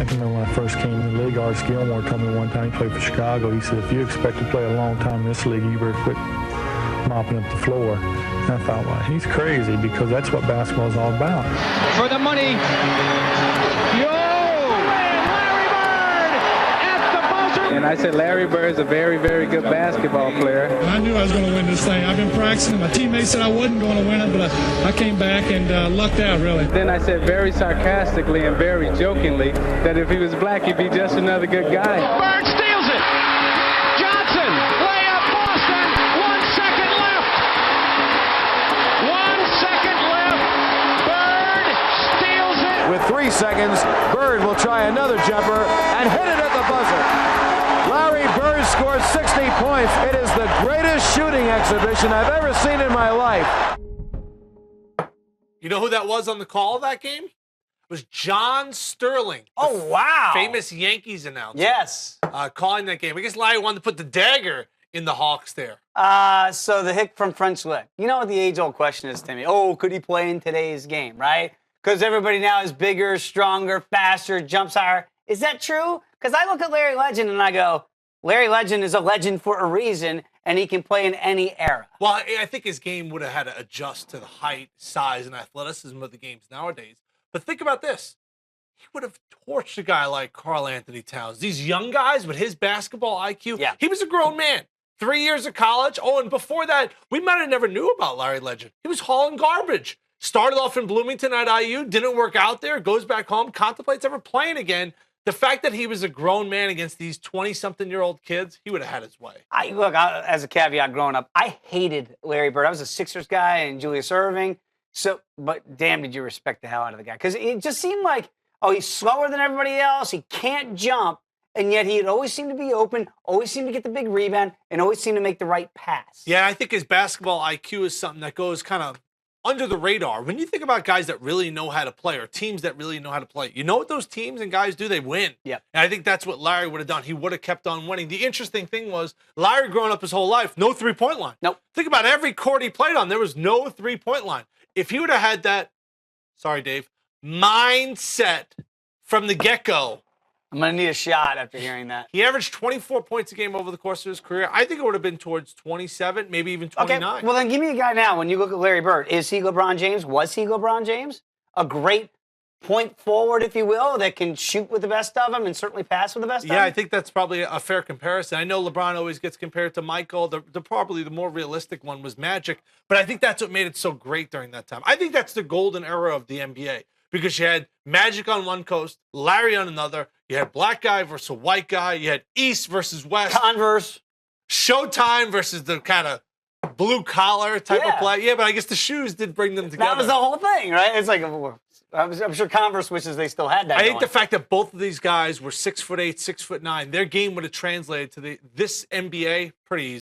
can remember when I first came in the league, Art Gilmore told me one time, he played for Chicago, he said, if you expect to play a long time in this league, you better quit mopping up the floor. And I thought, well, he's crazy because that's what basketball is all about. For the money, And I said Larry Bird's a very, very good basketball player. I knew I was going to win this thing. I've been practicing. My teammates said I wasn't going to win it, but I came back and lucked out, really. Then I said very sarcastically and very jokingly that if he was black, he'd be just another good guy. Bird steals it. Johnson, layup, Boston. 1 second left. 1 second left. Bird steals it. With 3 seconds, Bird will try another jumper and hit it at the buzzer. Larry Bird scored 60 points. It is the greatest shooting exhibition I've ever seen in my life. You know who that was on the call of that game? It was John Sterling. Oh, wow. Famous Yankees announcer. Yes. Calling that game. I guess Larry wanted to put the dagger in the Hawks there. So the hick from French Lick. You know what the age-old question is, Timmy? Oh, could he play in today's game, right? Because everybody now is bigger, stronger, faster, jumps higher. Is that true? Because I look at Larry Legend and I go, Larry Legend is a legend for a reason, and he can play in any era. Well, I think his game would have had to adjust to the height, size, and athleticism of the games nowadays. But think about this. He would have torched a guy like Karl Anthony Towns. These young guys with his basketball IQ, yeah. He was a grown man. 3 years of college. Oh, and before that, we might have never knew about Larry Legend. He was hauling garbage. Started off in Bloomington at IU, didn't work out there, goes back home, contemplates ever playing again. The fact that he was a grown man against these 20-something-year-old kids, he would have had his way. As a caveat, growing up, I hated Larry Bird. I was a Sixers guy and Julius Erving. But damn, did you respect the hell out of the guy? Because it just seemed like, oh, he's slower than everybody else. He can't jump. And yet he'd always seem to be open, always seem to get the big rebound, and always seem to make the right pass. Yeah, I think his basketball IQ is something that goes kind of under the radar. When you think about guys that really know how to play or teams that really know how to play, you know what those teams and guys do? They win. Yep. And I think that's what Larry would have done. He would have kept on winning. The interesting thing was Larry growing up his whole life, no three-point line. Nope. Think about every court he played on. There was no three-point line. If he would have had that, sorry, Dave, mindset from the get-go, I'm going to need a shot after hearing that. he averaged 24 points a game over the course of his career. I think it would have been towards 27, maybe even 29. Okay, well then give me a guy now. When you look at Larry Bird, is he LeBron James? Was he LeBron James? A great point forward, if you will, that can shoot with the best of them and certainly pass with the best of them? Yeah, I think that's probably a fair comparison. I know LeBron always gets compared to Michael. Probably the more realistic one was Magic, but I think that's what made it so great during that time. I think that's the golden era of the NBA because you had Magic on one coast, Larry on another. You had black guy versus a white guy. You had East versus West. Converse. Showtime versus the kind of blue collar type of play. Yeah, but I guess the shoes did bring them together. That was the whole thing, right? It's like, I'm sure Converse wishes they still had that. I think the fact that both of these guys were 6'8", 6'9", their game would have translated to this NBA pretty easy.